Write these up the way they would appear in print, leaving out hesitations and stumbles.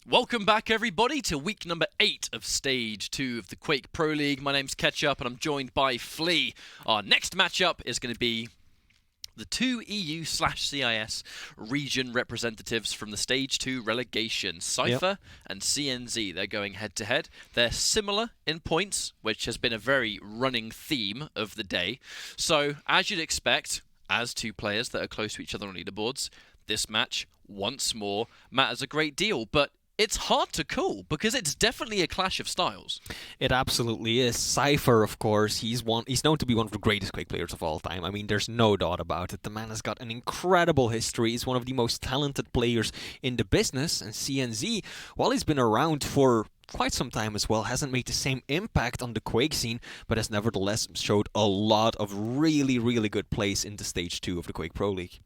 Welcome back, everybody, to week number 8 of Stage 2 of the Quake Pro League. My name's Ketchup, and I'm joined by Flea. Our next matchup is going to be the two EU/CIS region representatives from the Stage 2 relegation, Cypher and CNZ. They're going head-to-head. They're similar in points, which has been a very running theme of the day. So, as you'd expect, as two players that are close to each other on leaderboards, this match, once more, matters a great deal, but it's hard to call because it's definitely a clash of styles. It absolutely is. Cypher, of course, he's known to be one of the greatest Quake players of all time. I mean, there's no doubt about it. The man has got an incredible history. He's one of the most talented players in the business. And CNZ, while he's been around for quite some time as well, hasn't made the same impact on the Quake scene, but has nevertheless showed a lot of really, really good plays in the Stage 2 of the Quake Pro League.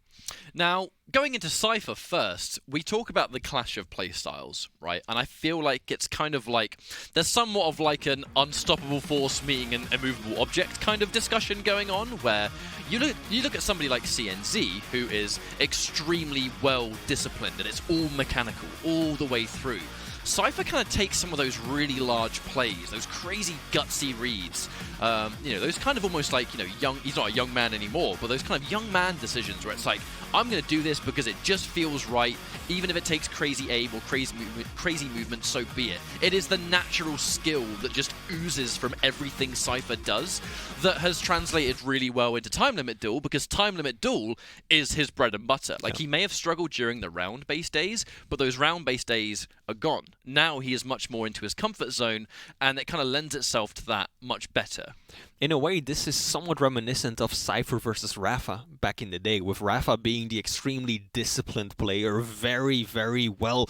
Now, going into Cypher first, we talk about the clash of playstyles, right? And I feel like it's kind of like there's somewhat of like an unstoppable force meeting an immovable object kind of discussion going on, where you look at somebody like CNZ, who is extremely well disciplined and it's all mechanical all the way through. Cypher kind of takes some of those really large plays, those crazy gutsy reads, those kind of almost like, he's not a young man anymore, but those kind of young man decisions where it's like, I'm going to do this because it just feels right, even if it takes crazy aim or crazy movement, so be it. It is the natural skill that just oozes from everything Cypher does that has translated really well into Time Limit Duel, because Time Limit Duel is his bread and butter. Like, he may have struggled during the round-based days, but those round-based days are gone. Now he is much more into his comfort zone, and it kind of lends itself to that much better. In a way, this is somewhat reminiscent of Cypher versus Rafa back in the day, with Rafa being the extremely disciplined player, very, very well,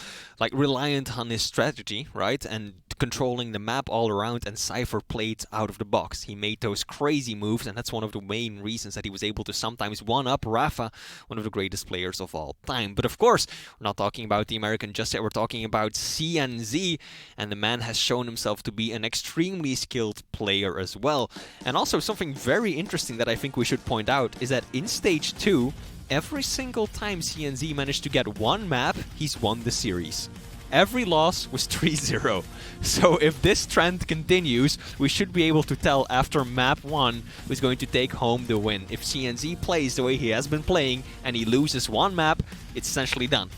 reliant on his strategy, right? And controlling the map all around, and Cypher played out of the box. He made those crazy moves, and that's one of the main reasons that he was able to sometimes one-up Rafa, one of the greatest players of all time. But of course, we're not talking about the American just yet, we're talking about CNZ, and the man has shown himself to be an extremely skilled player as well. And also something very interesting that I think we should point out is that in Stage 2, every single time CNZ managed to get one map, he's won the series. Every loss was 3-0. So if this trend continues, we should be able to tell after map 1 who's going to take home the win. If CNZ plays the way he has been playing and he loses one map, it's essentially done.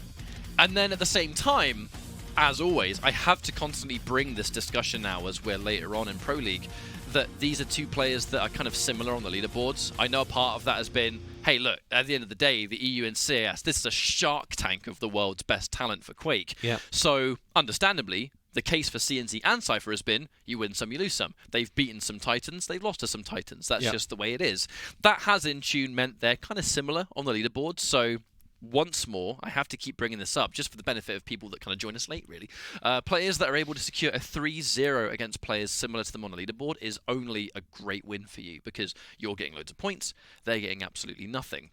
And then at the same time, as always, I have to constantly bring this discussion now as we're later on in Pro League, that these are two players that are kind of similar on the leaderboards. I know part of that has been, hey, look, at the end of the day, the EU and CIS, this is a shark tank of the world's best talent for Quake. Yeah. So, understandably, the case for CNZ and Cypher has been, you win some, you lose some. They've beaten some Titans, they've lost to some Titans. That's just the way it is. That has, in tune, meant they're kind of similar on the leaderboard, so once more, I have to keep bringing this up just for the benefit of people that kind of join us late, really. Players that are able to secure a 3-0 against players similar to them on the leaderboard is only a great win for you, because you're getting loads of points, they're getting absolutely nothing.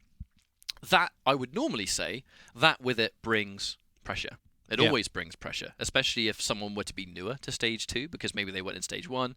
That, I would normally say, that with it brings pressure. It always brings pressure, especially if someone were to be newer to Stage 2, because maybe they weren't in Stage 1.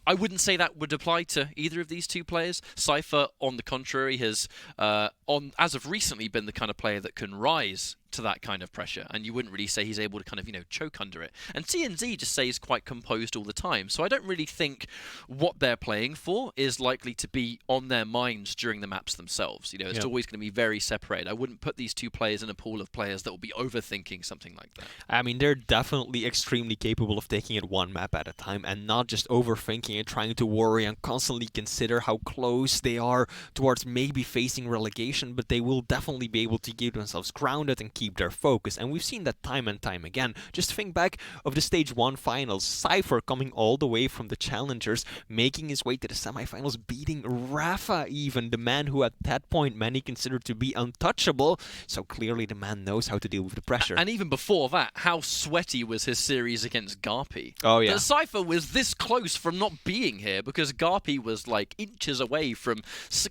I wouldn't say that would apply to either of these two players. Cypher, on the contrary, has, as of recently, been the kind of player that can rise to that kind of pressure, and you wouldn't really say he's able to kind of, choke under it. And CNZ just stays quite composed all the time, so I don't really think what they're playing for is likely to be on their minds during the maps themselves. It's always going to be very separated. I wouldn't put these two players in a pool of players that will be overthinking something like that. I mean, they're definitely extremely capable of taking it one map at a time and not just overthinking it, trying to worry and constantly consider how close they are towards maybe facing relegation, but they will definitely be able to keep themselves grounded and keep their focus, and we've seen that time and time again. Just think back of the Stage 1 finals, Cypher coming all the way from the challengers, making his way to the semifinals, beating Rafa even, the man who at that point many considered to be untouchable, so clearly the man knows how to deal with the pressure. And even before that, how sweaty was his series against Garpy. Oh yeah. That Cypher was this close from not being here because Garpy was like inches away from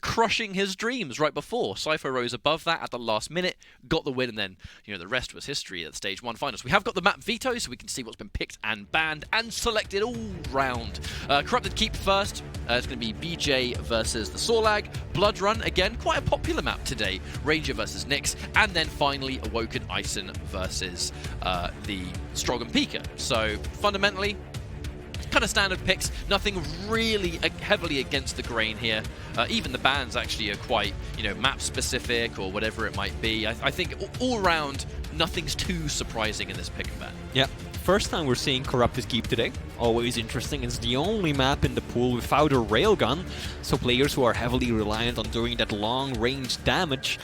crushing his dreams right before. Cypher rose above that at the last minute, got the win, and then, you know, the rest was history at the Stage 1 finals. We have got the map veto, so we can see what's been picked and banned and selected all round. Corrupted Keep first. It's going to be BJ versus the Sorlag. Blood Run, again, quite a popular map today. Ranger versus Nyx. And then finally, Awoken Ison versus the Strogan Pika. So, fundamentally, kind of standard picks. Nothing really heavily against the grain here. Even the bans actually are quite, you know, map-specific or whatever it might be. I think all around, nothing's too surprising in this pick and ban. Yeah. First time we're seeing Corrupted Keep today. Always interesting. It's the only map in the pool without a railgun, so players who are heavily reliant on doing that long-range damage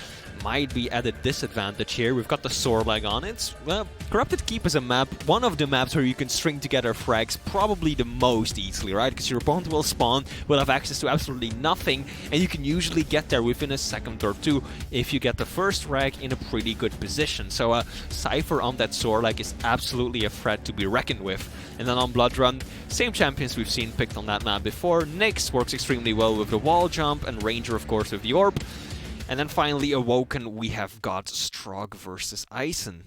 might be at a disadvantage here. We've got the Sorlag on it. Well, Corrupted Keep is a map, one of the maps where you can string together frags probably the most easily, right? Because your opponent will spawn, will have access to absolutely nothing, and you can usually get there within a second or two if you get the first frag in a pretty good position. So Cypher on that Sorlag is absolutely a threat to be reckoned with. And then on Blood Run, same champions we've seen picked on that map before. Nyx works extremely well with the wall jump, and Ranger, of course, with the orb. And then finally, Awoken, we have got Strog versus Ison.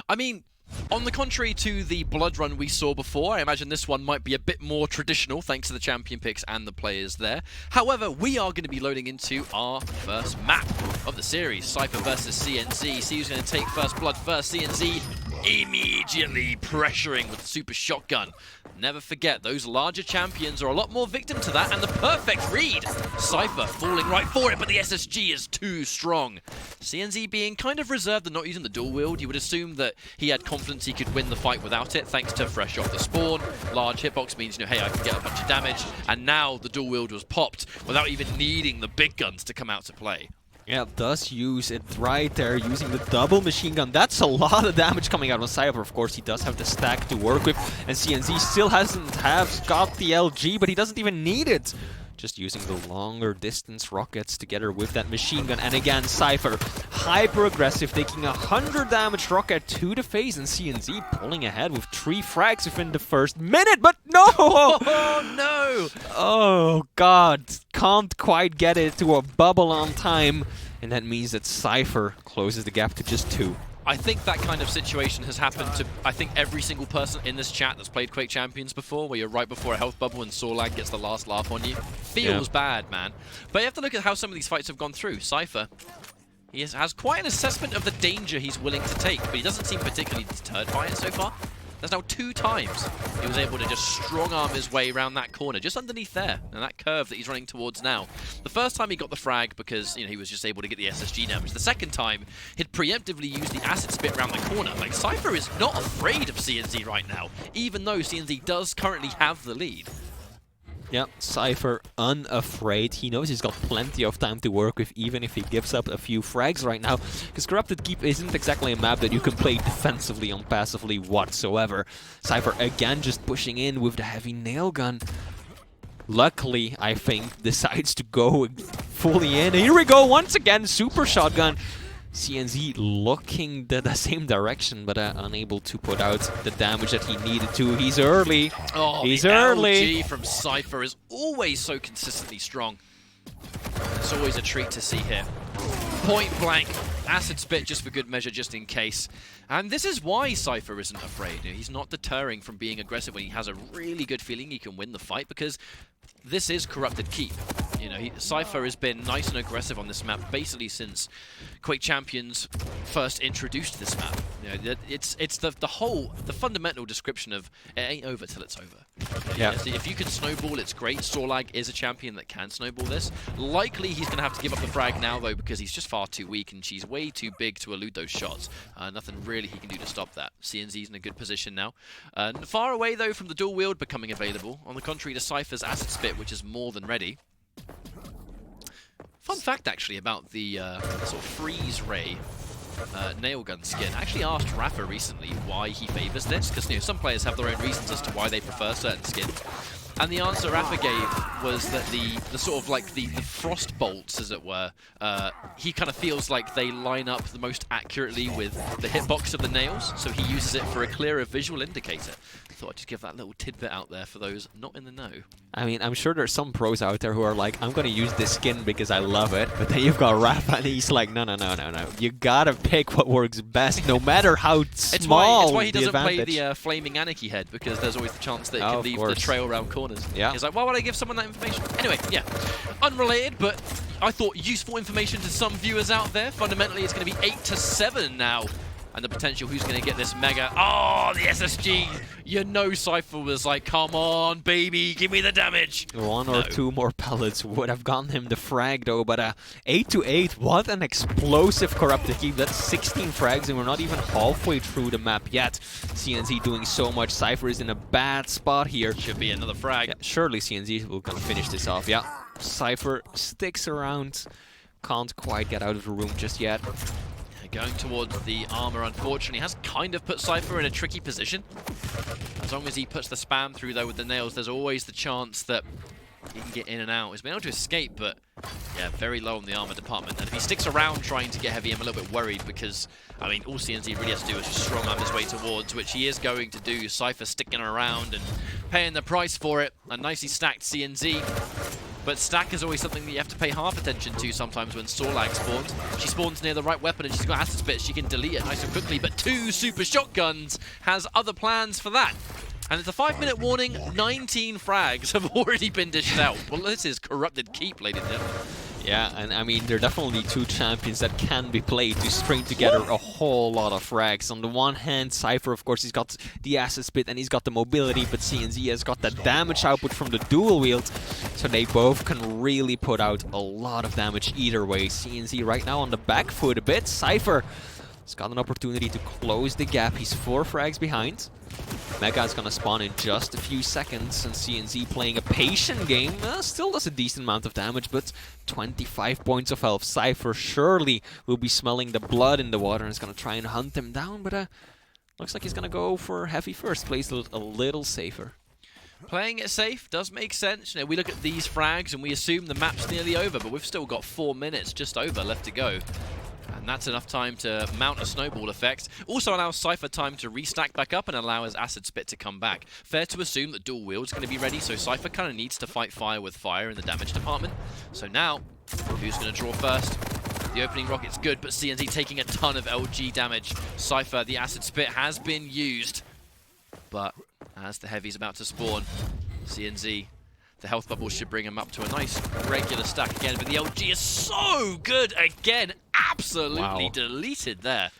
I mean, on the contrary to the Blood Run we saw before, I imagine this one might be a bit more traditional thanks to the champion picks and the players there. However, we are going to be loading into our first map of the series, Cypher versus CNZ. See who's going to take first blood first. CNZ immediately pressuring with the super shotgun. Never forget, those larger champions are a lot more victim to that, and the perfect read. Cypher falling right for it, but the SSG is too strong. CNZ being kind of reserved and not using the dual wield. You would assume that he had confidence he could win the fight without it, thanks to fresh off the spawn. Large hitbox means, you know, hey, I can get a bunch of damage, and now the dual wield was popped without even needing the big guns to come out to play. Yeah, does use it right there, using the double machine gun. That's a lot of damage coming out on Cypher. Of course, he does have the stack to work with, and CNZ still hasn't got the LG, but he doesn't even need it. Just using the longer distance rockets together with that machine gun. And again, Cypher, hyper aggressive, taking 100 damage rocket to the face, and CNZ pulling ahead with 3 frags within the first minute, but no! Oh, no! Oh, God. Can't quite get it to a bubble on time, and that means that Cypher closes the gap to just 2. I think that kind of situation has happened to, I think, every single person in this chat that's played Quake Champions before, where you're right before a health bubble and Sorlag gets the last laugh on you. Feels bad, man. But you have to look at how some of these fights have gone through. Cypher, he has quite an assessment of the danger he's willing to take, but he doesn't seem particularly deterred by it so far. There's now 2 times he was able to just strong-arm his way around that corner, just underneath there, and that curve that he's running towards now. The first time he got the frag because, you know, he was just able to get the SSG damage. The second time, he'd preemptively used the acid spit around the corner. Like, Cypher is not afraid of CNZ right now, even though CNZ does currently have the lead. Yeah, Cypher unafraid. He knows he's got plenty of time to work with, even if he gives up a few frags right now. Because Corrupted Keep isn't exactly a map that you can play defensively on passively whatsoever. Cypher again just pushing in with the heavy nail gun. Luckily, I think, decides to go fully in. Here we go, once again, super shotgun. CNZ looking the same direction, but unable to put out the damage that he needed to. He's early. Oh, he's the early. LG from Cypher is always so consistently strong. It's always a treat to see here. Point blank, acid spit just for good measure, just in case. And this is why Cypher isn't afraid. He's not deterring from being aggressive when he has a really good feeling he can win the fight, because this is Corrupted Keep. You know, Cypher has been nice and aggressive on this map basically since Quake Champions first introduced this map. You know, it's the fundamental description of it ain't over till it's over. Yeah. So if you can snowball, it's great. Sorlag is a champion that can snowball this. Likely he's going to have to give up the frag now though, because he's just far too weak and she's way too big to elude those shots. Nothing really he can do to stop that. CNZ's in a good position now. Far away though from the dual wield becoming available. On the contrary to Cypher's acid spit, which is more than ready. Fun fact, actually, about the sort of freeze ray nail gun skin. I actually asked Rafa recently why he favors this, because, you know, some players have their own reasons as to why they prefer certain skins. And the answer Rafa gave was that the sort of like the frost bolts, as it were, he kind of feels like they line up the most accurately with the hitbox of the nails, so he uses it for a clearer visual indicator. I thought I'd just give that little tidbit out there for those not in the know. I mean, I'm sure there's some pros out there who are like, I'm going to use this skin because I love it. But then you've got Rafa and he's like, no. You got to pick what works best, no matter how small it's why he doesn't advantage. play the Flaming Anarchy head, because there's always the chance that it can leave the trail around corners. Yeah. He's like, why would I give someone that information? Anyway, yeah. Unrelated, but I thought useful information to some viewers out there. Fundamentally, it's going to be 8-7 now. And the potential who's going to get this mega. Oh, the SSG. You know Cypher was like, come on, baby, give me the damage. One or two more pellets would have gotten him the frag, though. But 8-8, what an explosive corrupted keep. That's 16 frags, and we're not even halfway through the map yet. CNZ doing so much. Cypher is in a bad spot here. Should be another frag. Yeah, surely CNZ will kind of finish this off. Yeah, Cypher sticks around. Can't quite get out of the room just yet. Going towards the armor, unfortunately, has kind of put Cypher in a tricky position. As long as he puts the spam through, though, with the nails, there's always the chance that he can get in and out. He's been able to escape, but yeah, very low on the armor department. And if he sticks around trying to get heavy, I'm a little bit worried because, I mean, all CNZ really has to do is just strong arm his way towards, which he is going to do. Cypher sticking around and paying the price for it. A nicely stacked CNZ. But stack is always something that you have to pay half attention to sometimes when Sorlag spawns. She spawns near the right weapon and she's got acid spit. She can delete it nice and quickly, but 2 super shotguns has other plans for that. And it's a 5-minute warning. 19 frags have already been dished out. Well, this is corrupted keep, ladies and gentlemen. Yeah, and I mean, there are definitely two champions that can be played to string together a whole lot of frags. On the one hand, Cypher, of course, he's got the acid spit and he's got the mobility, but CNZ has got that damage output from the dual wield, so they both can really put out a lot of damage either way. CNZ right now on the back foot a bit. Cypher has got an opportunity to close the gap. He's 4 frags behind. Mega is going to spawn in just a few seconds, and CNZ playing a patient game. Still does a decent amount of damage, but 25 points of health. Cypher surely will be smelling the blood in the water and is going to try and hunt him down, but looks like he's going to go for heavy first. Plays a little safer. Playing it safe does make sense. You know, we look at these frags and we assume the map's nearly over, but we've still got 4 minutes just over left to go. And that's enough time to mount a snowball effect. Also allows Cypher time to restack back up and allow his acid spit to come back. Fair to assume that dual wield's going to be ready, so Cypher kind of needs to fight fire with fire in the damage department. So now, who's going to draw first? The opening rocket's good, but CNZ taking a ton of LG damage. Cypher, the acid spit has been used. But as the heavy's about to spawn, CNZ, the health bubble should bring him up to a nice regular stack again, but the LG is so good again. Absolutely deleted there.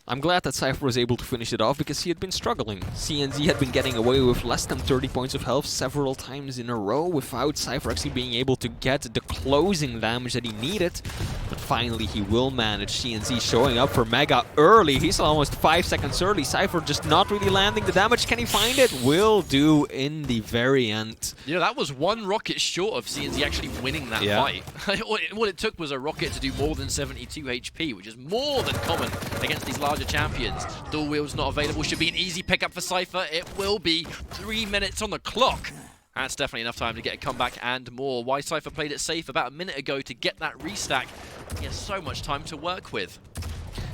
I'm glad that Cypher was able to finish it off because he had been struggling. CNZ had been getting away with less than 30 points of health several times in a row without Cypher actually being able to get the closing damage that he needed. But finally he will manage. CNZ showing up for Mega early. He's almost 5 seconds early. Cypher just not really landing the damage. Can he find it? Will do in the very end. You know, that was 1 rocket short of CNZ actually winning that fight. What it took was a rocket to do more than 72 HP, which is more than common against these larger champions. Dual wield's not available. Should be an easy pickup for Cypher. It will be. 3 minutes on the clock. That's definitely enough time to get a comeback and more. Why Cypher played it safe about a minute ago to get that restack. He has so much time to work with.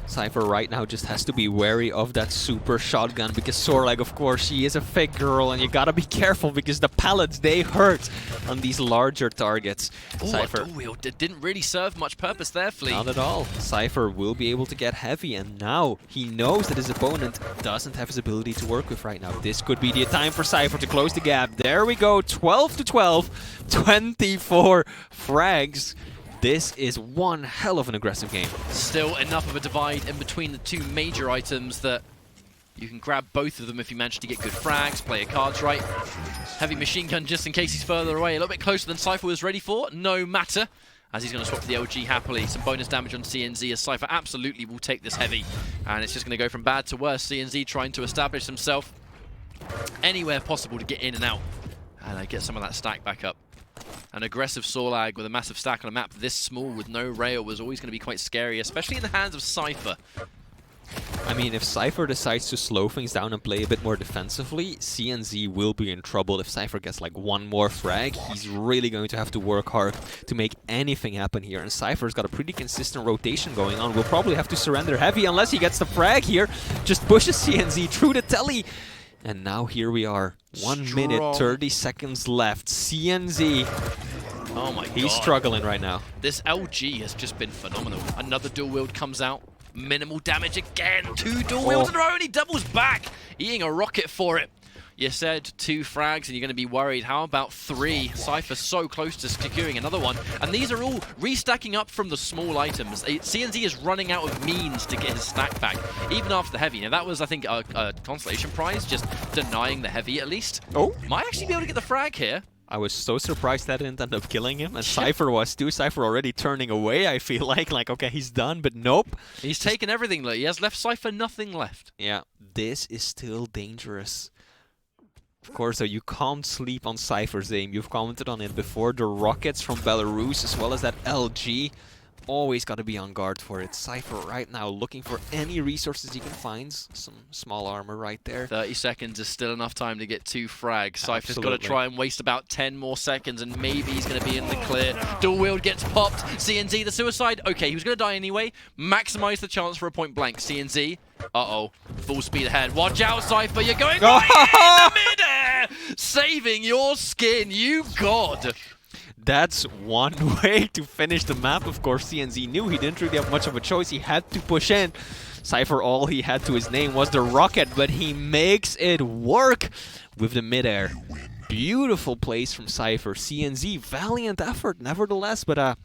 Cypher right now just has to be wary of that super shotgun because Sorlag, of course, she is a fake girl and you gotta be careful because the pallets, they hurt on these larger targets. Oh, Cypher dual wield didn't really serve much purpose there, Flea. Not at all. Cypher will be able to get heavy, and now he knows that his opponent doesn't have his ability to work with right now. This could be the time for Cypher to close the gap. There we go, 12-12, 24 frags. This is one hell of an aggressive game. Still enough of a divide in between the 2 major items that you can grab both of them if you manage to get good frags, play your cards right. Heavy machine gun just in case he's further away. A little bit closer than Cypher was ready for. No matter, as he's going to swap to the LG happily. Some bonus damage on CNZ as Cypher absolutely will take this heavy. And it's just going to go from bad to worse. CNZ trying to establish himself anywhere possible to get in and out. And get some of that stack back up. An aggressive Sorlag with a massive stack on a map this small with no rail was always going to be quite scary, especially in the hands of Cypher. I mean, if Cypher decides to slow things down and play a bit more defensively, CNZ will be in trouble. If Cypher gets like one more frag, he's really going to have to work hard to make anything happen here. And Cypher's got a pretty consistent rotation going on. We'll probably have to surrender heavy unless he gets the frag here. Just pushes CNZ through the telly. And now here we are. 1 minute, 30 seconds left. CNZ. Oh my god. He's struggling right now. This LG has just been phenomenal. Another dual wield comes out. Minimal damage again. 2 dual wields in a row and he doubles back. Eating a rocket for it. You said 2 frags and you're going to be worried. How about 3? Cypher so close to securing another one. And these are all restacking up from the small items. CNZ is running out of means to get his stack back, even after the heavy. Now that was, I think, a consolation prize, just denying the heavy at least. Oh. Might actually be able to get the frag here. I was so surprised that didn't end up killing him, and Cypher was too. Cypher already turning away, I feel like, okay, he's done, but nope. He's taken everything, he has left Cypher nothing left. Yeah, this is still dangerous. Of course, though, you can't sleep on Cypher's aim. You've commented on it before. The rockets from Belarus, as well as that LG, always got to be on guard for it. Cypher right now looking for any resources he can find. Some small armor right there. 30 seconds is still enough time to get 2 frags. Cypher's got to try and waste about 10 more seconds, and maybe he's going to be in the clear. Dual wield gets popped. CNZ, the suicide. Okay, he was going to die anyway. Maximize the chance for a point blank. CNZ. Uh-oh. Full speed ahead. Watch out, Cypher. You're going right in the midair. Saving your skin, you god. That's one way to finish the map. Of course, CNZ knew he didn't really have much of a choice. He had to push in. Cypher, all he had to his name was the rocket, but he makes it work with the midair. Beautiful plays from Cypher. CNZ, valiant effort, nevertheless, but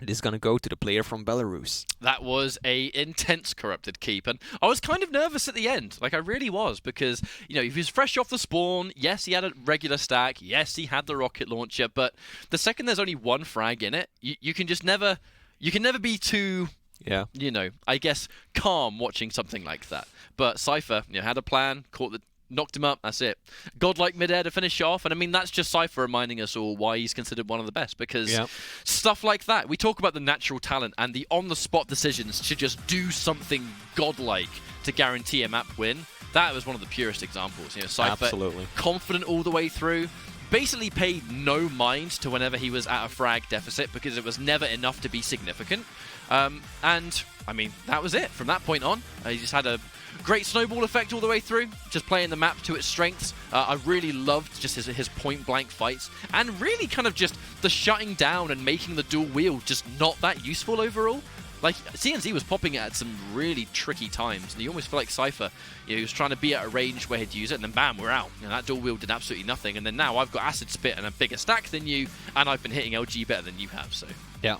it is going to go to the player from Belarus. That was a intense corrupted keep, and I was kind of nervous at the end. Like, I really was, because, you know, he was fresh off the spawn. Yes, he had a regular stack. Yes, he had the rocket launcher, but the second there's only 1 frag in it, you can just never... You can never be too... Yeah. You know, I guess, calm watching something like that. But Cypher, you know, had a plan, knocked him up, that's it. Godlike midair to finish off, and I mean, that's just Cypher reminding us all why he's considered one of the best, because stuff like that, we talk about the natural talent and the on-the-spot decisions to just do something godlike to guarantee a map win. That was one of the purest examples. You know, Cypher, absolutely confident all the way through, basically paid no mind to whenever he was at a frag deficit, because it was never enough to be significant. And, I mean, that was it. From that point on, he just had a great snowball effect all the way through, just playing the map to its strengths. I really loved just his point-blank fights, and really kind of just the shutting down and making the dual wield just not that useful overall. Like, CNZ was popping it at some really tricky times, and you almost feel like Cypher, you know, he was trying to be at a range where he'd use it, and then bam, we're out. You know, that dual wield did absolutely nothing, and then now I've got Acid Spit and a bigger stack than you, and I've been hitting LG better than you have, so... Yeah.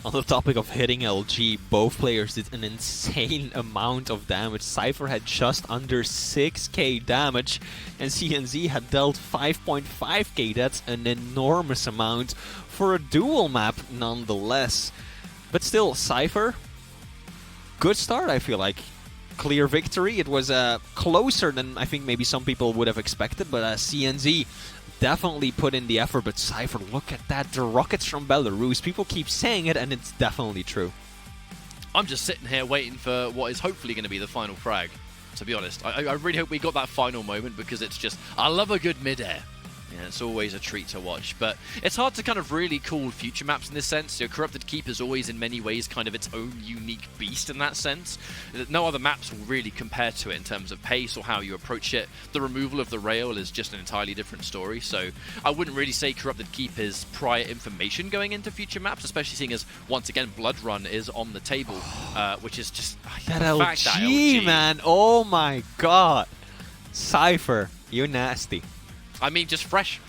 On the topic of hitting LG, both players did an insane amount of damage. Cypher had just under 6k damage, and CNZ had dealt 5.5k. That's an enormous amount for a dual map, nonetheless. But still, Cypher, good start, I feel like. Clear victory. It was closer than I think maybe some people would have expected, but CNZ definitely put in the effort. But Cypher, look at that. The rockets from Belarus. People keep saying it, and it's definitely true. I'm just sitting here waiting for what is hopefully going to be the final frag, to be honest. I really hope we got that final moment, because it's just... I love a good mid-air. Yeah, it's always a treat to watch, but it's hard to kind of really call future maps in this sense. You know, Corrupted Keep is always in many ways kind of its own unique beast in that sense. No other maps will really compare to it in terms of pace or how you approach it. The removal of the rail is just an entirely different story, so I wouldn't really say Corrupted Keep is prior information going into future maps, especially seeing as, once again, Blood Run is on the table, which is just... That LG, man! Oh my god! Cypher, you're nasty. I mean, just fresh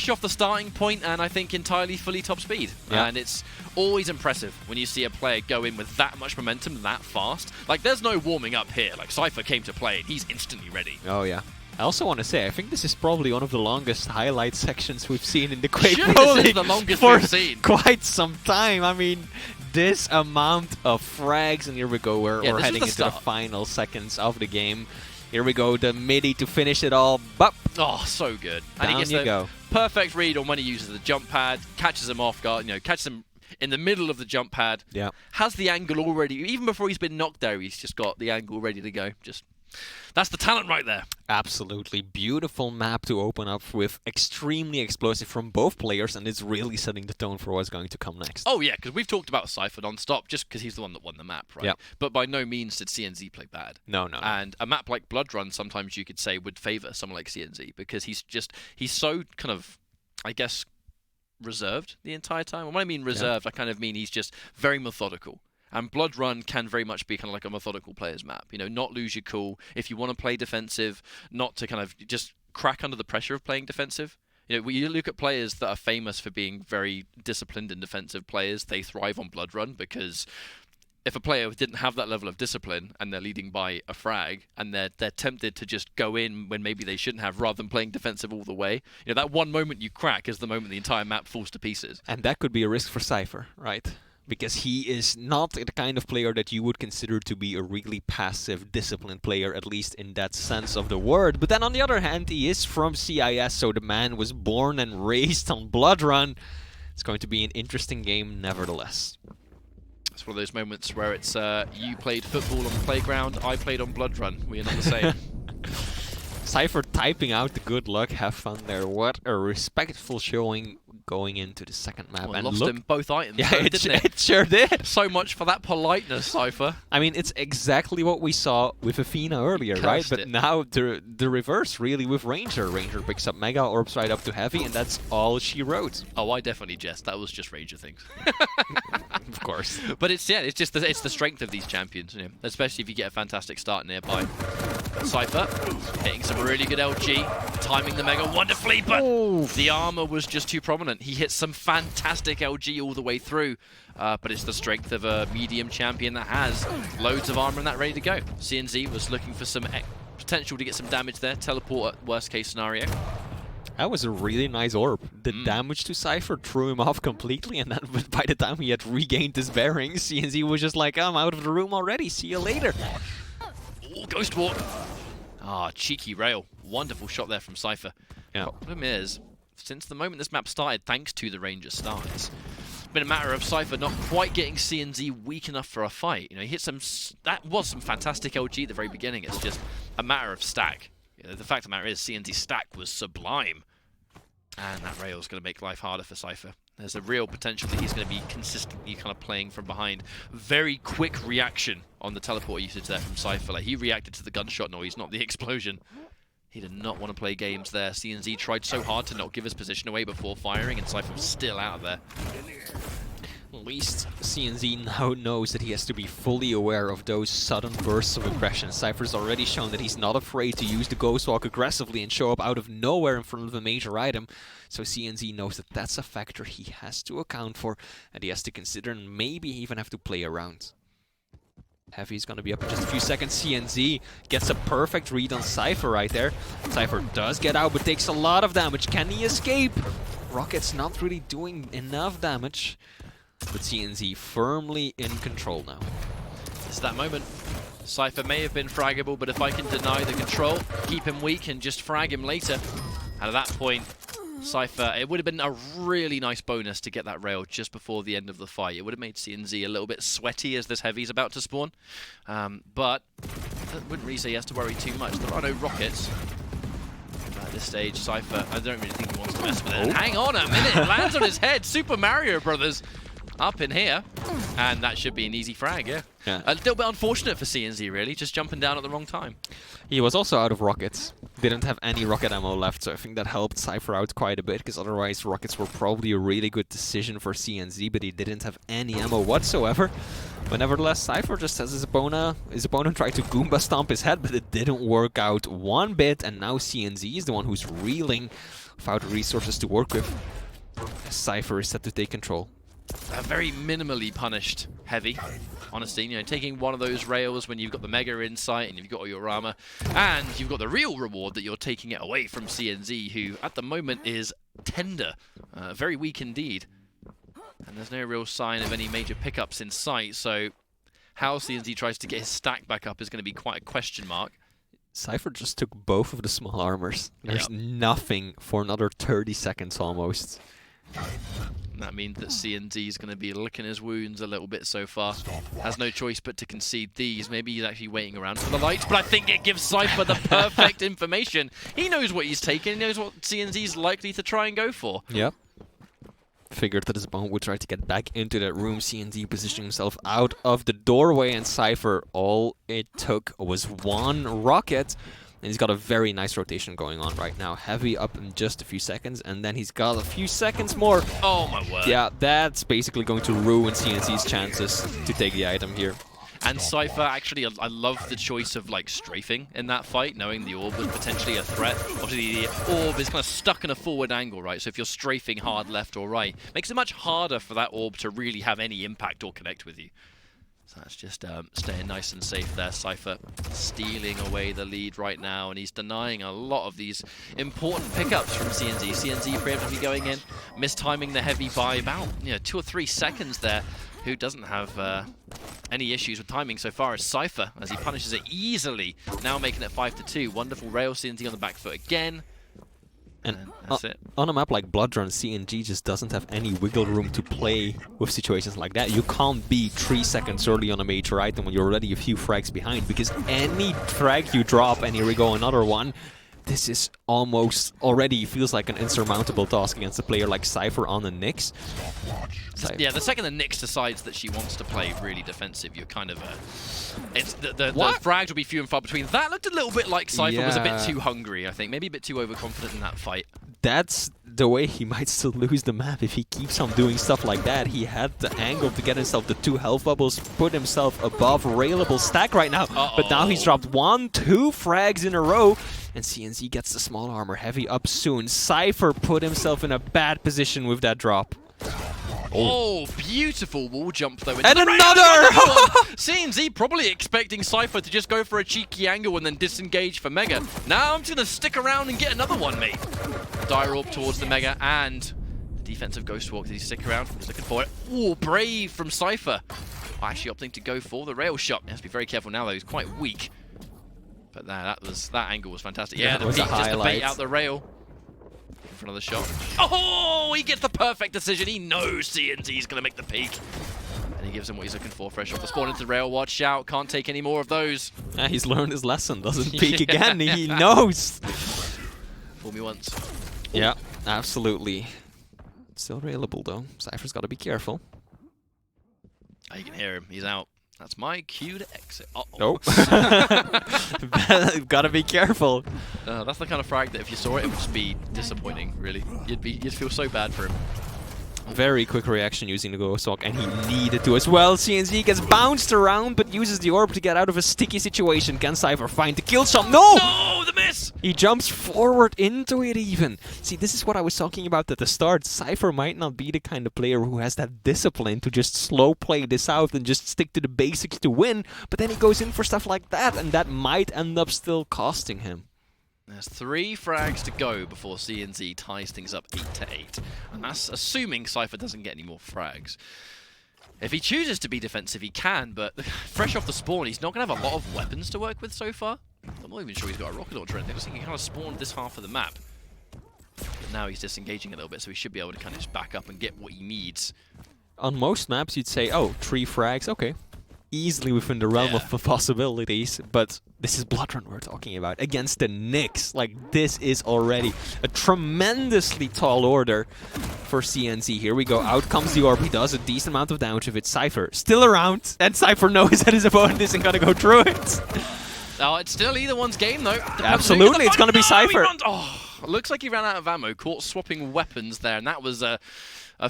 off the starting point, and I think entirely fully top speed. Yeah. And it's always impressive when you see a player go in with that much momentum that fast. Like, there's no warming up here. Like, Cypher came to play, and he's instantly ready. Oh, yeah. I also want to say, I think this is probably one of the longest highlight sections we've seen in the Quake Surely Pro this League is the longest for we've seen. quite some time. I mean, this amount of frags, and here we go. We're heading into the final seconds of the game. Here we go, the midi to finish it all. Bop. Oh, so good. Down and he gets you the go. Perfect read on when he uses the jump pad, catches him off guard, you know, catches him in the middle of the jump pad. Yeah. Has the angle already. Even before he's been knocked there, he's just got the angle ready to go. That's the talent right there. Absolutely beautiful map to open up with, extremely explosive from both players, and it's really setting the tone for what's going to come next. Oh yeah, because we've talked about Cypher non-stop just because he's the one that won the map, right? Yeah. But by no means did CNZ play bad. No. And a map like Blood Run, sometimes you could say, would favour someone like CNZ because he's so kind of, I guess, reserved the entire time. And when I mean reserved, I kind of mean he's just very methodical. And Blood Run can very much be kind of like a methodical player's map. You know, not lose your cool. If you want to play defensive, not to kind of just crack under the pressure of playing defensive. You know, when you look at players that are famous for being very disciplined and defensive players, they thrive on Blood Run because if a player didn't have that level of discipline and they're leading by a frag and they're tempted to just go in when maybe they shouldn't have rather than playing defensive all the way, you know, that one moment you crack is the moment the entire map falls to pieces. And that could be a risk for Cypher, right? Because he is not the kind of player that you would consider to be a really passive, disciplined player, at least in that sense of the word. But then on the other hand, he is from CIS, so the man was born and raised on Blood Run. It's going to be an interesting game nevertheless. It's one of those moments where it's you played football on the playground, I played on Blood Run. We are not the same. Cypher typing out the good luck, have fun there. What a respectful showing going into the second map. Well, and lost him both items, yeah, though, didn't it? It sure did. So much for that politeness, Cypher. I mean, it's exactly what we saw with Athena earlier, right? But now the reverse, really, with Ranger. Ranger picks up Mega Orbs right up to Heavy, and that's all she wrote. Oh, I definitely jest. That was just Ranger things. Of course. But it's just it's the strength of these champions, you know, especially if you get a fantastic start nearby. Cypher hitting some really good LG, timing the Mega wonderfully, but the armor was just too prominent. He hit some fantastic LG all the way through, but it's the strength of a medium champion that has loads of armor and that ready to go. CNZ was looking for some potential to get some damage there, teleport at worst case scenario. That was a really nice orb. The damage to Cypher threw him off completely, and then by the time he had regained his bearings, CNZ was just like, I'm out of the room already, see you later. Oh, Ghost Walk. Ah, cheeky rail. Wonderful shot there from Cypher. Yeah. Problem is, since the moment this map started, thanks to the Ranger stars, it's been a matter of Cypher not quite getting CNZ weak enough for a fight. You know, he hit that was some fantastic LG at the very beginning. It's just a matter of stack. You know, the fact of the matter is, CNZ's stack was sublime. And that rail is going to make life harder for Cypher. There's a real potential that he's going to be consistently kind of playing from behind. Very quick reaction on the teleport usage there from Cypher. Like, he reacted to the gunshot noise, not the explosion. He did not want to play games there. CNZ tried so hard to not give his position away before firing, and Cypher was still out of there. At least CNZ now knows that he has to be fully aware of those sudden bursts of aggression. Cypher's already shown that he's not afraid to use the Ghost Walk aggressively and show up out of nowhere in front of a major item. So CNZ knows that that's a factor he has to account for, and he has to consider and maybe even have to play around. Heavy's gonna be up in just a few seconds. CNZ gets a perfect read on Cypher right there. Cypher does get out, but takes a lot of damage. Can he escape? Rocket's not really doing enough damage. But CNZ firmly in control now. It's that moment. Cypher may have been fraggable, but if I can deny the control, keep him weak and just frag him later. And at that point, Cypher, it would have been a really nice bonus to get that rail just before the end of the fight. It would have made CNZ a little bit sweaty as this Heavy's about to spawn. But I wouldn't really say he has to worry too much. There are no rockets. At this stage, Cypher, I don't really think he wants to mess with it. Hang on a minute, lands on his head. Super Mario Brothers up in here. And that should be an easy frag, yeah. A little bit unfortunate for CNZ, really, just jumping down at the wrong time. He was also out of rockets. Didn't have any rocket ammo left, so I think that helped Cypher out quite a bit, because otherwise rockets were probably a really good decision for CNZ, but he didn't have any ammo whatsoever. But nevertheless, Cypher just has his opponent tried to Goomba stomp his head, but it didn't work out one bit, and now CNZ is the one who's reeling without resources to work with. Cypher is set to take control. A very minimally punished Heavy, honestly. You know, taking one of those rails when you've got the Mega Insight and you've got all your armor, and you've got the real reward that you're taking it away from CNZ, who at the moment is tender, very weak indeed. And there's no real sign of any major pickups in sight, so how CNZ tries to get his stack back up is going to be quite a question mark. Cypher just took both of the small armors. There's nothing for another 30 seconds almost. And that means that CNZ is going to be licking his wounds a little bit so far. Has no choice but to concede these. Maybe he's actually waiting around for the lights, but I think it gives Cypher the perfect information. He knows what he's taking. He knows what CNZ is likely to try and go for. Yep. Figured that his opponent would try to get back into that room. CNZ positioning himself out of the doorway, and Cypher, all it took was one rocket. And he's got a very nice rotation going on right now. Heavy up in just a few seconds, and then he's got a few seconds more. Oh my word. Yeah, that's basically going to ruin CNC's chances to take the item here. And Cypher, actually, I love the choice of like strafing in that fight, knowing the orb was potentially a threat. Obviously, the orb is kind of stuck in a forward angle, right? So if you're strafing hard left or right, makes it much harder for that orb to really have any impact or connect with you. So that's just staying nice and safe there. Cypher stealing away the lead right now, and he's denying a lot of these important pickups from CNZ. CNZ preemptively going in, mistiming the heavy by about 2 or 3 seconds there. Who doesn't have any issues with timing so far as Cypher, as he punishes it easily. Now making it 5-2. Wonderful rail. CNZ on the back foot again. And that's it. On a map like Bloodrun, CNG just doesn't have any wiggle room to play with situations like that. You can't be 3 seconds early on a major item when you're already a few frags behind, because any frag you drop, and here we go, another one, this is almost already feels like an insurmountable task against a player like Cypher on the Nyx. Yeah, the second the Nyx decides that she wants to play really defensive, you're kind of it's the frags will be few and far between. That looked a little bit like Cypher was a bit too hungry, I think. Maybe a bit too overconfident in that fight. That's the way he might still lose the map if he keeps on doing stuff like that. He had the angle to get himself the 2 health bubbles, put himself above railable stack right now. But now he's dropped 1, 2 frags in a row. And CNZ gets the small armor. Heavy up soon. Cypher put himself in a bad position with that drop. Oh, beautiful wall jump though. And another! CNZ probably expecting Cypher to just go for a cheeky angle and then disengage for Mega. Now I'm just going to stick around and get another one, mate. Dire Orb towards the Mega, and the defensive Ghost Walk. Does he stick around? He's looking for it. Oh, brave from Cypher. Actually opting to go for the rail shot. He has to be very careful now though. He's quite weak. But that angle was fantastic. Yeah, the peak just to bait out the rail. For another shot. Oh, he gets the perfect decision. He knows CNZ's going to make the peak. And he gives him what he's looking for. Fresh off the spawn into the rail. Watch out. Can't take any more of those. Yeah, he's learned his lesson. Doesn't peek again. He knows. Fool me once. Yeah, absolutely. Still railable though. Cypher's got to be careful. Oh, you can hear him. He's out. That's my cue to exit. Nope. Gotta be careful. That's the kind of frag that if you saw it, it would just be disappointing, really. You'd feel so bad for him. Very quick reaction using the Ghost Walk, and he needed to as well. CNZ gets bounced around, but uses the orb to get out of a sticky situation. Can Cypher find the kill shot? No! No, the miss! He jumps forward into it even. See, this is what I was talking about at the start. Cypher might not be the kind of player who has that discipline to just slow play this out and just stick to the basics to win, but then he goes in for stuff like that, and that might end up still costing him. There's 3 frags to go before CNZ ties things up 8-8. And that's assuming Cypher doesn't get any more frags. If he chooses to be defensive, he can, but fresh off the spawn, he's not going to have a lot of weapons to work with so far. I'm not even sure he's got a rocket launcher or anything. I just think he kind of spawned this half of the map. But now he's disengaging a little bit, so he should be able to kind of just back up and get what he needs. On most maps, you'd say, oh, 3 frags, okay. Easily within the realm of possibilities, but this is Bloodrun we're talking about against the Nyx. Like, this is already a tremendously tall order for CNZ. Here we go. Out comes the orb. He does a decent amount of damage with it. Cypher still around, and Cypher knows that his opponent isn't gonna go through it. Oh, it's still either one's game though. Absolutely, it's gonna be Cypher. Looks like he ran out of ammo. Caught swapping weapons there, and that was a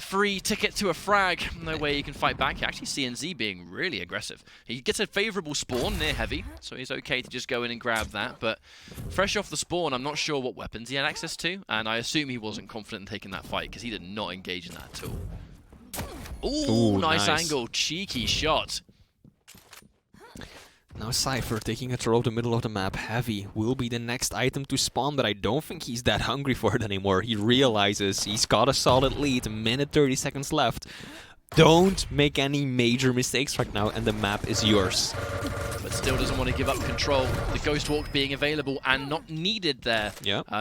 free ticket to a frag. No way he can fight back. Actually, CNZ being really aggressive. He gets a favourable spawn near heavy, so he's okay to just go in and grab that. But fresh off the spawn, I'm not sure what weapons he had access to, and I assume he wasn't confident in taking that fight because he did not engage in that at all. Ooh, nice angle. Cheeky shot. Now Cypher taking control of the middle of the map. Heavy will be the next item to spawn, but I don't think he's that hungry for it anymore. He realizes he's got a solid lead, a minute 30 seconds left. Don't make any major mistakes right now, and the map is yours. But still doesn't want to give up control. The Ghost Walk being available and not needed there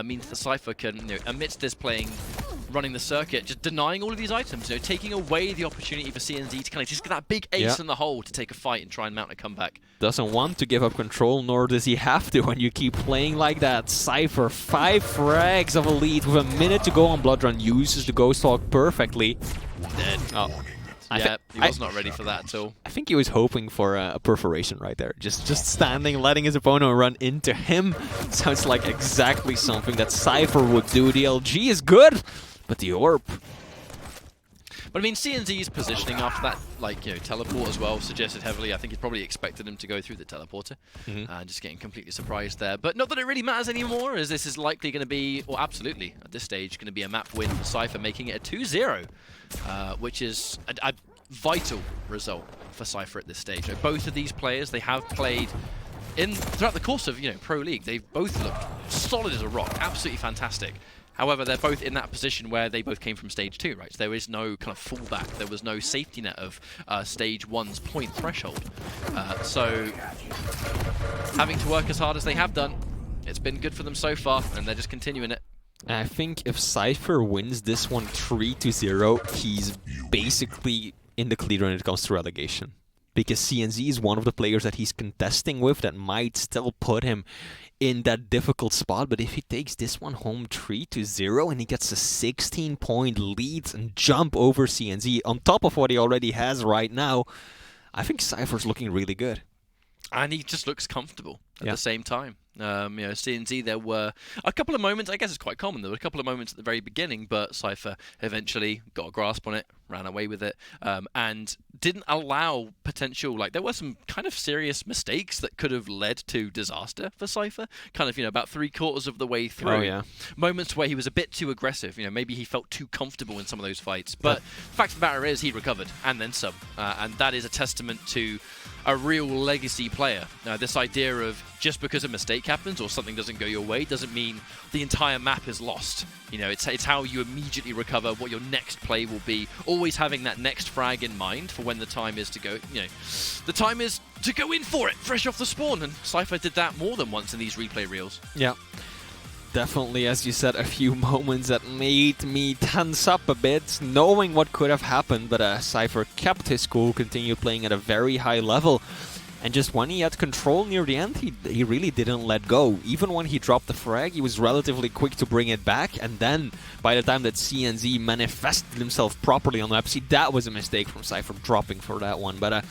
means the Cypher can, amidst this playing running the circuit, just denying all of these items, you know, taking away the opportunity for CNZ to kind of just get that big ace in the hole to take a fight and try and mount a comeback. Doesn't want to give up control, nor does he have to when you keep playing like that. Cypher, 5 frags of a lead with a minute to go on Blood Run, uses the Ghost Hawk perfectly. Dead. Oh. Yeah, he was not ready for that at all. I think he was hoping for a perforation right there. Just standing, letting his opponent run into him. Sounds like exactly something that Cypher would do. The LG is good, but the orb... But I mean, CNZ's positioning after that, like, you know, teleport as well, suggested heavily. I think he probably expected him to go through the teleporter. Just getting completely surprised there. But not that it really matters anymore, as this is likely going to be, or absolutely, at this stage, going to be a map win for Cypher, making it a 2-0, which is a vital result for Cypher at this stage. You know, both of these players, they have played throughout the course of, you know, Pro League. They've both looked solid as a rock, absolutely fantastic. However, they're both in that position where they both came from Stage 2, right? So there is no kind of fallback. There was no safety net of Stage 1's point threshold. So having to work as hard as they have done, it's been good for them so far, and they're just continuing it. I think if Cypher wins this one 3-0, he's basically in the clear when it comes to relegation. Because CNZ is one of the players that he's contesting with that might still put him in that difficult spot, but if he takes this one home 3-0 and he gets a 16-point lead and jump over CNZ on top of what he already has right now, I think Cypher's looking really good. And he just looks comfortable at the same time. You know, CNZ, there were a couple of moments, I guess it's quite common, there were a couple of moments at the very beginning, but Cypher eventually got a grasp on it, ran away with it, and didn't allow potential, like, there were some kind of serious mistakes that could have led to disaster for Cypher, kind of, you know, about 3/4 of the way through. Oh, yeah. Moments where he was a bit too aggressive, you know, maybe he felt too comfortable in some of those fights, but fact of the matter is he recovered, and then some, and that is a testament to a real legacy player. This idea of just because a mistake happens or something doesn't go your way doesn't mean the entire map is lost. You know, it's how you immediately recover, what your next play will be, always having that next frag in mind for when the time is to go, you know, the time is to go in for it, fresh off the spawn, and Cypher did that more than once in these replay reels. Yeah. Definitely, as you said, a few moments that made me tense up a bit, knowing what could have happened, but Cypher kept his cool, continued playing at a very high level, and just when he had control near the end, he really didn't let go. Even when he dropped the frag, he was relatively quick to bring it back, and then, by the time that CNZ manifested himself properly on the map, see, that was a mistake from Cypher dropping for that one, but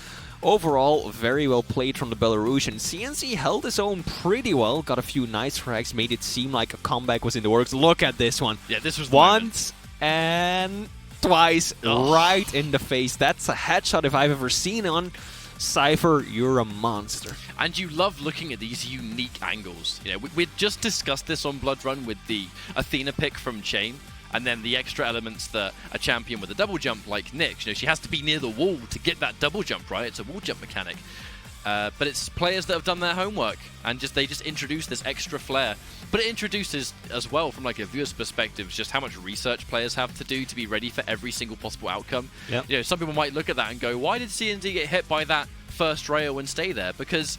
overall, very well played from the Belarusian. CNZ held his own pretty well, got a few nice frags, made it seem like a comeback was in the works. Look at this one. Yeah, this was once and twice, right in the face. That's a headshot if I've ever seen on. Cypher, you're a monster. And you love looking at these unique angles. You know, we just discussed this on Blood Run with the Athena pick from Chain. And then the extra elements that a champion with a double jump like Nyx, you know, she has to be near the wall to get that double jump, right? It's a wall jump mechanic. But it's players that have done their homework and they just introduce this extra flair. But it introduces as well, from like a viewer's perspective, just how much research players have to do to be ready for every single possible outcome. Yep. You know, some people might look at that and go, why did CNZ get hit by that first rail and stay there? Because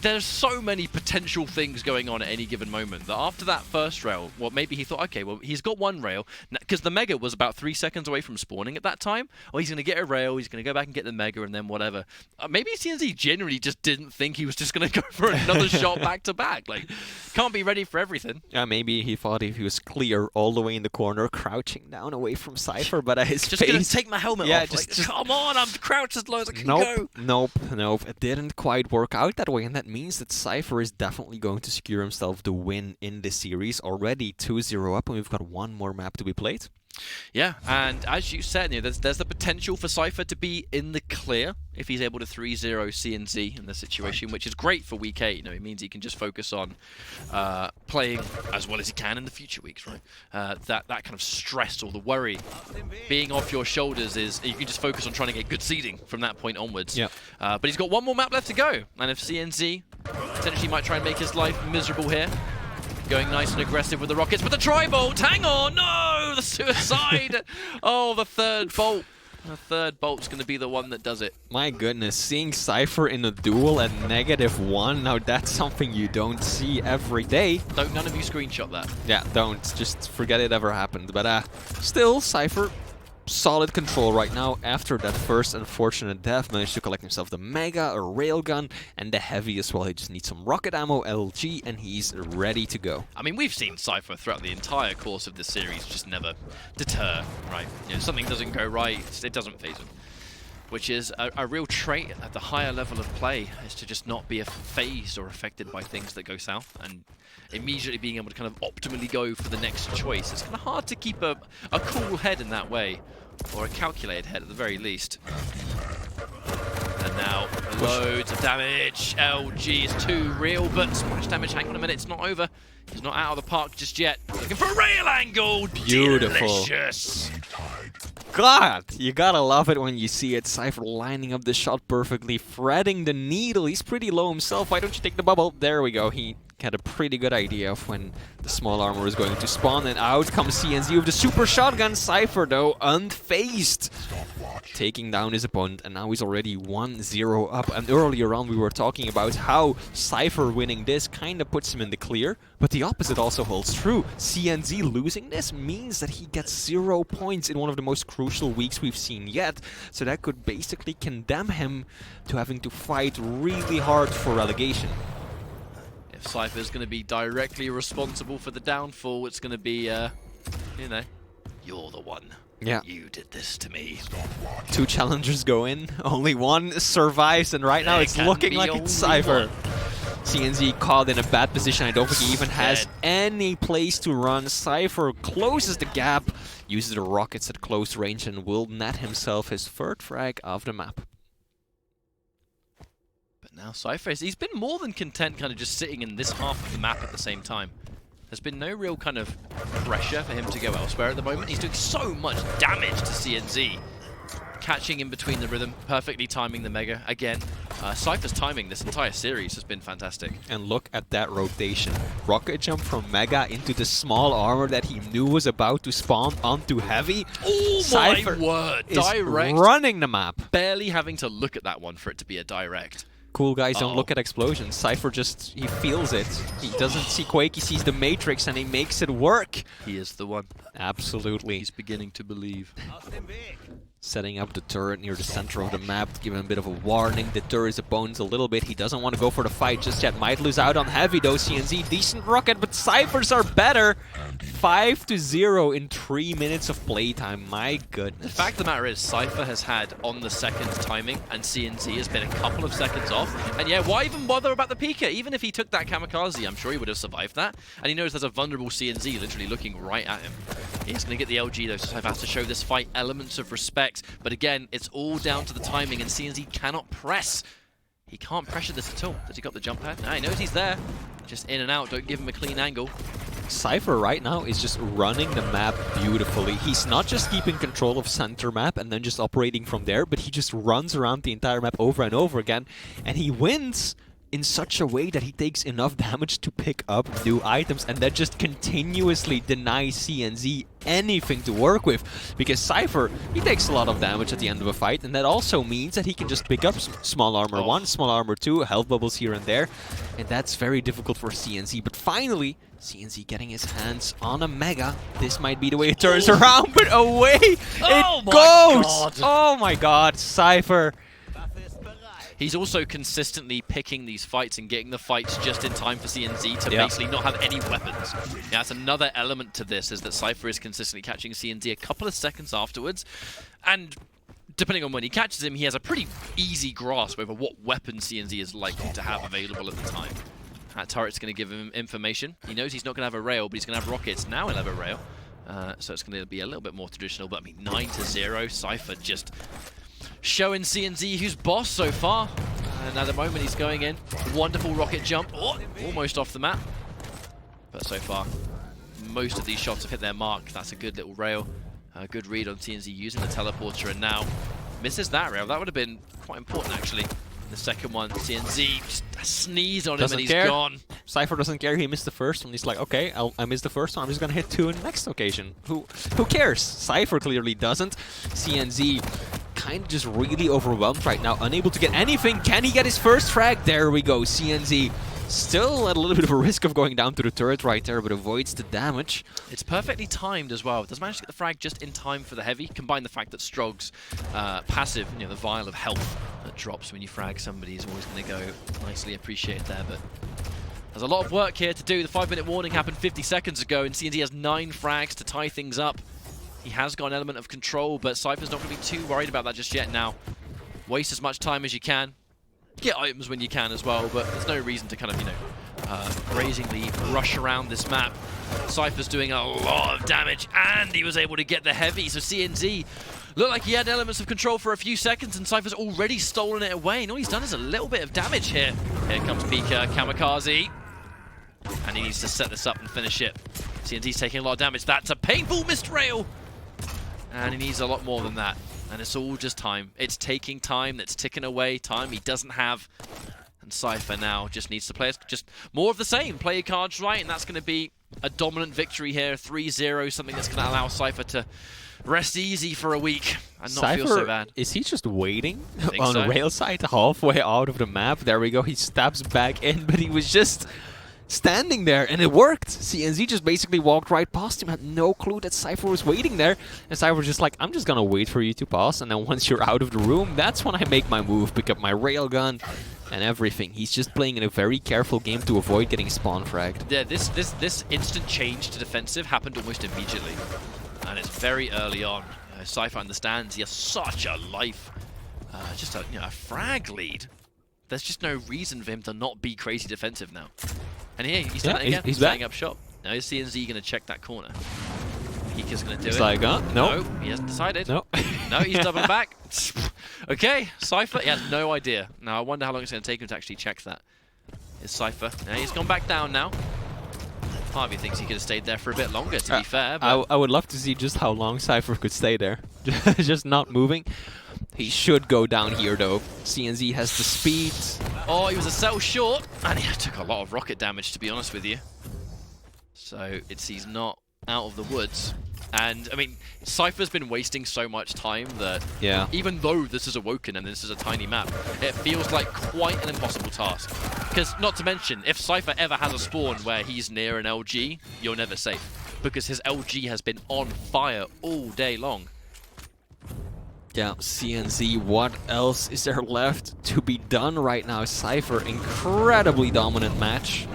there's so many potential things going on at any given moment that after that first rail, well, maybe he thought, okay, well, he's got one rail, because the Mega was about 3 seconds away from spawning at that time. Oh, he's going to get a rail, he's going to go back and get the Mega, and then whatever. Maybe CNZ generally just didn't think he was just going to go for another shot back-to-back. Like, can't be ready for everything. Maybe he thought if he was clear all the way in the corner, crouching down away from Cypher, but his just face... going to take my helmet off. Just come on, I'm crouched as low as I can go. Nope. It didn't quite work out that way, and that means that Cypher is definitely going to secure himself the win in this series. Already 2-0 up, and we've got one more map to be played. Yeah, and as you said, you know, there's the potential for Cypher to be in the clear if he's able to 3-0 CNZ in the situation, which is great for Week 8. You know, it means he can just focus on playing as well as he can in the future weeks, right? That kind of stress or the worry being off your shoulders is you can just focus on trying to get good seeding from that point onwards. Yep. But he's got one more map left to go, and if CNZ potentially might try and make his life miserable here, going nice and aggressive with the rockets, but the tri-bolt, hang on, no, the suicide. Oh, the third bolt. The third bolt's going to be the one that does it. My goodness, seeing Cypher in a duel at -1, now that's something you don't see every day. Don't none of you screenshot that. Yeah, don't. Just forget it ever happened. But still, Cypher, solid control right now. After that first unfortunate death, managed to collect himself the Mega, a Railgun, and the Heavy as well. He just needs some rocket ammo, LG, and he's ready to go. I mean, we've seen Cypher throughout the entire course of this series just never deter, right? You know, something doesn't go right, it doesn't phase him. Which is a real trait at the higher level of play, is to just not be phased or affected by things that go south, and immediately being able to kind of optimally go for the next choice. It's kind of hard to keep a cool head in that way, or a calculated head at the very least. And now, loads of damage. LG is too real, but splash damage, hang on a minute, it's not over. He's not out of the park just yet. Looking for a rail angle! Beautiful. Delicious! God, you gotta love it when you see it. Cypher lining up the shot perfectly, threading the needle. He's pretty low himself. Why don't you take the bubble? There we go. He had a pretty good idea of when the small armor is going to spawn, and out comes CNZ with the super shotgun. Cypher, though, unfazed, taking down his opponent, and now he's already 1-0 up. And earlier on we were talking about how Cypher winning this kind of puts him in the clear, but the opposite also holds true. CNZ losing this means that he gets 0 points in one of the most crucial weeks we've seen yet, so that could basically condemn him to having to fight really hard for relegation. If Cypher's going to be directly responsible for the downfall, it's going to be, you know, you're the one. Yeah. You did this to me. 2 challengers go in, only 1 survives, and right now it's looking like it's Cypher. CNZ caught in a bad position. I don't think he even has any place to run. Cypher closes the gap, uses the rockets at close range, and will net himself his 3rd frag of the map. Now Cypher, he's been more than content kind of just sitting in this half of the map at the same time. There's been no real kind of pressure for him to go elsewhere at the moment. He's doing so much damage to CNZ. Catching in between the rhythm, perfectly timing the Mega. Again, Cypher's timing this entire series has been fantastic. And look at that rotation. Rocket jump from Mega into the small armor that he knew was about to spawn onto Heavy. Oh Cypher my word! is Direct. running the map. Barely having to look at that one for it to be a direct. Cool guys don't look at explosions. Cypher just, he feels it. He doesn't see Quake, he sees the Matrix and he makes it work. He is the one. Absolutely. He's beginning to believe. Setting up the turret near the center of the map to give him a bit of a warning, deter his opponents a little bit. He doesn't want to go for the fight just yet. Might lose out on Heavy though. CNZ, decent rocket, but Cyphers are better. 5-0 in 3 minutes of playtime. My goodness. The fact of the matter is, Cypher has had on the seconds timing, and CNZ has been a couple of seconds off. And yeah, why even bother about the Pika? Even if he took that kamikaze, I'm sure he would have survived that. And he knows there's a vulnerable CNZ literally looking right at him. He's going to get the LG though, so Cypher has to show this fight elements of respect. But again, it's all down to the timing, and CNZ cannot press. He can't pressure this at all. Does he got the jump pad? No, he knows he's there. Just in and out, don't give him a clean angle. Cypher right now is just running the map beautifully. He's not just keeping control of center map and then just operating from there, but he just runs around the entire map over and over again, and he wins in such a way that he takes enough damage to pick up new items, and that just continuously denies CNZ anything to work with, because Cypher, he takes a lot of damage at the end of a fight, and that also means that he can just pick up small armor 1, small armor 2, health bubbles here and there, and that's very difficult for CNZ. But finally, CNZ getting his hands on a Mega. This might be the way it turns around, but away it goes! God. Oh my god, Cypher. He's also consistently picking these fights and getting the fights just in time for CNZ to basically not have any weapons. Yeah, that's another element to this, is that Cypher is consistently catching CNZ a couple of seconds afterwards. And depending on when he catches him, he has a pretty easy grasp over what weapon CNZ is likely to have available at the time. That turret's going to give him information. He knows he's not going to have a rail, but he's going to have rockets. Now he'll have a rail. So it's going to be a little bit more traditional. But I mean, 9-0, Cypher just showing CNZ who's boss so far. And at the moment he's going in. Wonderful rocket jump. Oh, almost off the map. But so far, most of these shots have hit their mark. That's a good little rail. A good read on CNZ using the teleporter, and now misses that rail. That would have been quite important actually. The second one, CNZ just sneeze on him and he's gone. Cypher doesn't care. He missed the first one. He's like, okay, I missed the first one. I'm just gonna hit 2 in the next occasion. Who cares? Cypher clearly doesn't. CNZ kind of just really overwhelmed right now, unable to get anything. Can he get his first frag? There we go. CNZ still at a little bit of a risk of going down to the turret right there, but avoids the damage. It's perfectly timed as well. Does manage to get the frag just in time for the heavy. Combine the fact that Strog's passive, you know, the vial of health that drops when you frag somebody is always going to go nicely appreciated there, but there's a lot of work here to do. The 5-minute warning happened 50 seconds ago, and CNZ has 9 frags to tie things up. He has got an element of control, but Cypher's not going to be too worried about that just yet now. Waste as much time as you can. Get items when you can as well, but there's no reason to kind of, you know, brazenly rush around this map. Cypher's doing a lot of damage, and he was able to get the heavy, so CNZ looked like he had elements of control for a few seconds, and Cypher's already stolen it away, and all he's done is a little bit of damage here. Here comes Pika, Kamikaze, and he needs to set this up and finish it. CNZ's taking a lot of damage. That's a painful missed rail, and he needs a lot more than that. And it's all just time. It's taking time. That's ticking away. Time he doesn't have. And Cypher now just needs to play just more of the same. Play your cards right, and that's going to be a dominant victory here. 3-0, something that's going to allow Cypher to rest easy for a week and not feel so bad. Is he just waiting on so. the rail side halfway out of the map? There we go. He stabs back in, but he was just standing there, and it worked. CNZ just basically walked right past him, had no clue that Cypher was waiting there, and Cypher was just like, I'm just gonna wait for you to pass, and then once you're out of the room, that's when I make my move, pick up my railgun and everything. He's just playing in a very careful game to avoid getting spawn fragged. Yeah, this instant change to defensive happened almost immediately, and it's very early on. Cypher understands he has such a life, just a, you know, a frag lead. There's just no reason for him to not be crazy defensive now. And here, he's done it again. He's setting back up shop. Now is CNZ going to check that corner? Pika's going to do it's it. like, no. No, he hasn't decided. No. No, he's doubling back. Okay, Cypher, he has no idea. Now, I wonder how long it's going to take him to actually check that. Is Cypher. Now, he's gone back down now. Part of me thinks he could have stayed there for a bit longer, to be fair. But I would love to see just how long Cypher could stay there. Just not moving. He should go down here, though. CNZ has the speed. Oh, he was a cell short, and he took a lot of rocket damage, to be honest with you. So he's not out of the woods. And, I mean, Cypher's been wasting so much time that even though this is Awoken and this is a tiny map, it feels like quite an impossible task. Because, not to mention, if Cypher ever has a spawn where he's near an LG, you're never safe. Because his LG has been on fire all day long. Yeah, CNZ, what else is there left to be done right now? Cypher, incredibly dominant match.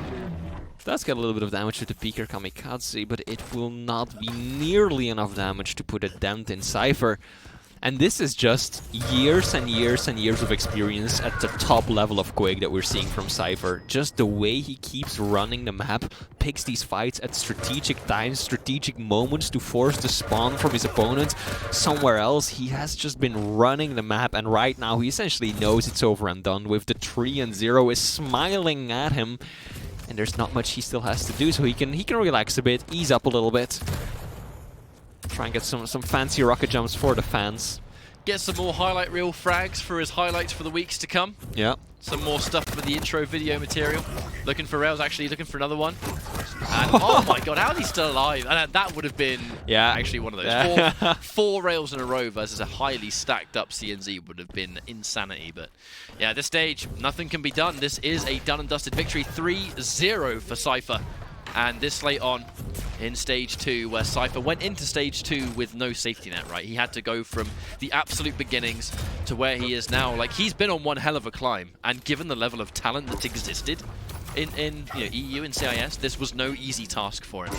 Does get a little bit of damage with the Peaker Kamikaze, but it will not be nearly enough damage to put a dent in Cypher. And this is just years and years and years of experience at the top level of Quake that we're seeing from Cypher. Just the way he keeps running the map, picks these fights at strategic times, strategic moments to force the spawn from his opponent somewhere else. He has just been running the map, and right now he essentially knows it's over and done with. The 3-0 is smiling at him, and there's not much he still has to do, so he can relax a bit, ease up a little bit. Try and get some fancy rocket jumps for the fans. Get some more highlight reel frags for his highlights for the weeks to come. Yeah. Some more stuff for the intro video material. Looking for rails, actually looking for another one. And oh my god, how is he still alive? And that would have been actually one of those. Four rails in a row versus a highly stacked up CNZ would have been insanity. But yeah, at this stage, nothing can be done. This is a done and dusted victory. 3-0 for Cypher. And this late on in Stage 2, where Cypher went into Stage 2 with no safety net, right? He had to go from the absolute beginnings to where he is now. Like, he's been on one hell of a climb, and given the level of talent that existed in you know, EU and CIS, this was no easy task for him.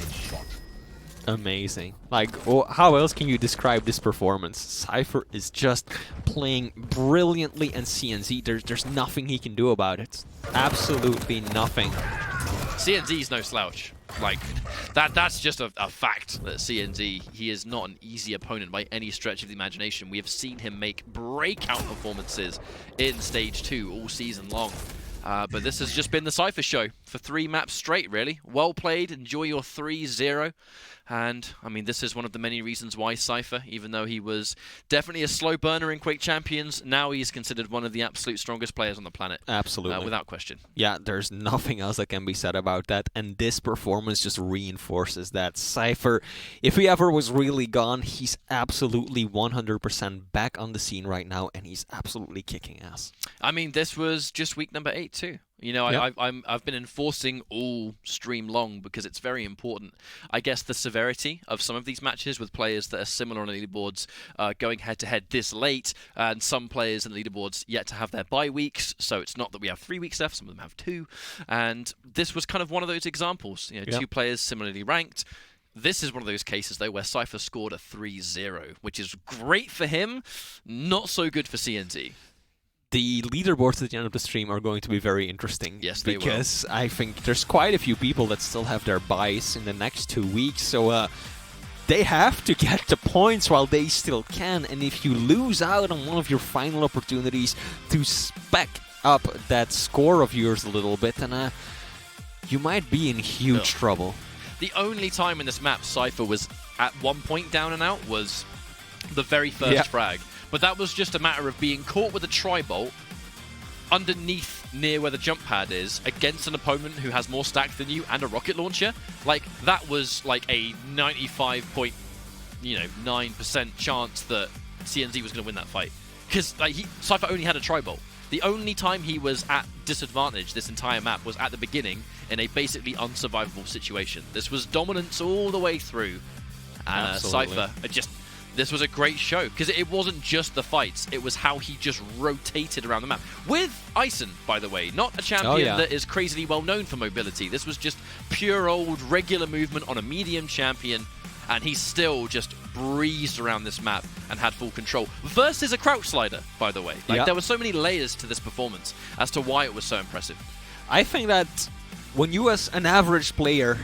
Amazing. Like, how else can you describe this performance? Cypher is just playing brilliantly, and CNZ, there's nothing he can do about it. Absolutely nothing. CNZ's no slouch. Like, that's just a fact that CNZ, he is not an easy opponent by any stretch of the imagination. We have seen him make breakout performances in Stage 2 all season long. But this has just been the Cypher show for for 3 maps straight, really. Well played. Enjoy your 3-0. And, I mean, this is one of the many reasons why Cypher, even though he was definitely a slow burner in Quake Champions, now he's considered one of the absolute strongest players on the planet. Absolutely. Without question. Yeah, there's nothing else that can be said about that, and this performance just reinforces that. Cypher, if he ever was really gone, he's absolutely 100% back on the scene right now, and he's absolutely kicking ass. I mean, this was just week number 8 too. You know, Yep. I've been enforcing all stream long because it's very important. I guess the severity of some of these matches with players that are similar on the leaderboards going head-to-head this late, and some players in the leaderboards yet to have their bye weeks, so it's not that we have 3 weeks left, some of them have 2. And this was kind of one of those examples. You know, Yep. 2 players similarly ranked. This is one of those cases, though, where Cypher scored a 3-0, which is great for him, not so good for CNZ. The leaderboards at the end of the stream are going to be very interesting. Yes, they will. Because I think there's quite a few people that still have their buys in the next 2 weeks, so they have to get the points while they still can, and if you lose out on one of your final opportunities to spec up that score of yours a little bit, then you might be in huge trouble. The only time in this map Cypher was at one point down and out was the very first frag. But that was just a matter of being caught with a tri-bolt underneath near where the jump pad is against an opponent who has more stack than you and a rocket launcher. Like, that was like a 95.9% chance that CNZ was going to win that fight. Because like, Cypher only had a tri-bolt. The only time he was at disadvantage this entire map was at the beginning in a basically unsurvivable situation. This was dominance all the way through. And Cypher this was a great show, because it wasn't just the fights, it was how he just rotated around the map. With Ison, by the way, not a champion that is crazily well known for mobility. This was just pure old regular movement on a medium champion, and he still just breezed around this map and had full control. Versus a crouch slider, by the way. Like, there were so many layers to this performance as to why it was so impressive. I think that when you as an average player...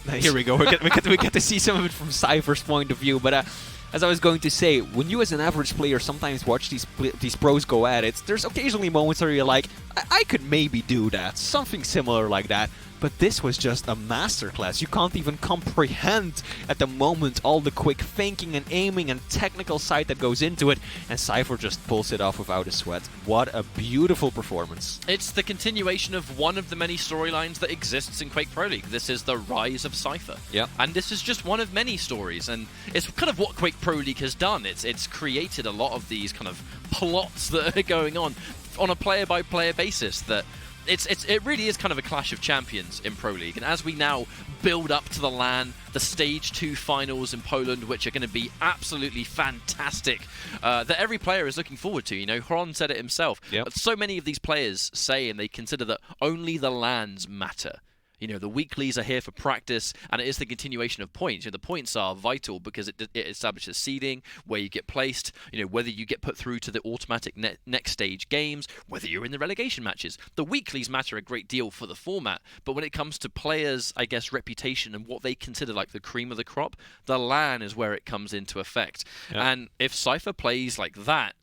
Here we go, we get to see some of it from Cypher's point of view, but... as I was going to say, when you as an average player sometimes watch these pros go at it, there's occasionally moments where you're like, I could maybe do that, something similar like that. But this was just a masterclass. You can't even comprehend at the moment all the quick thinking and aiming and technical side that goes into it, and Cypher just pulls it off without a sweat. What a beautiful performance. It's the continuation of one of the many storylines that exists in Quake Pro League. This is the rise of Cypher. Yep. And this is just one of many stories, and it's kind of what Quake Pro League has done. It's created a lot of these kind of plots that are going on a player-by-player basis that it really is kind of a clash of champions in Pro League. And as we now build up to the LAN, the Stage 2 finals in Poland, which are going to be absolutely fantastic, that every player is looking forward to. You know, Hron said it himself. Yep. But so many of these players say and they consider that only the LANs matter. You know, the weeklies are here for practice, and it is the continuation of points. You know, the points are vital because it establishes seeding, where you get placed, you know, whether you get put through to the automatic next stage games, whether you're in the relegation matches. The weeklies matter a great deal for the format, but when it comes to players, I guess, reputation and what they consider like the cream of the crop, the LAN is where it comes into effect. Yep. And if Cypher plays like that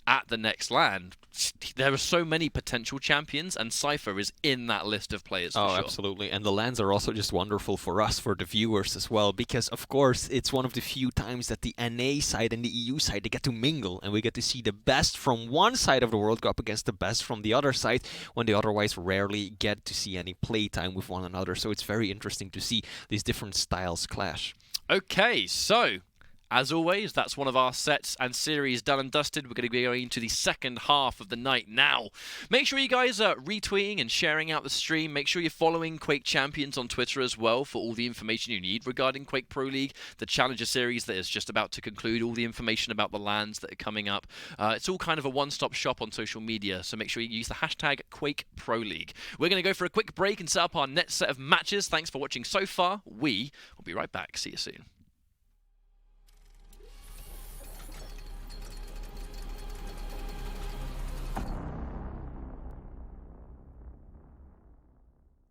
at the next LAN, there are so many potential champions, and Cypher is in that list of players for sure. Absolutely. And the LANs are also just wonderful for us, for the viewers as well, because, of course, it's one of the few times that the NA side and the EU side, they get to mingle, and we get to see the best from one side of the world go up against the best from the other side, when they otherwise rarely get to see any playtime with one another. So it's very interesting to see these different styles clash. Okay, so as always, that's one of our sets and series done and dusted. We're going to be going into the second half of the night now. Make sure you guys are retweeting and sharing out the stream. Make sure you're following Quake Champions on Twitter as well for all the information you need regarding Quake Pro League, the Challenger Series that is just about to conclude, all the information about the LANs that are coming up. It's all kind of a one-stop shop on social media, so make sure you use the hashtag Quake Pro League. We're going to go for a quick break and set up our next set of matches. Thanks for watching so far. We will be right back. See you soon.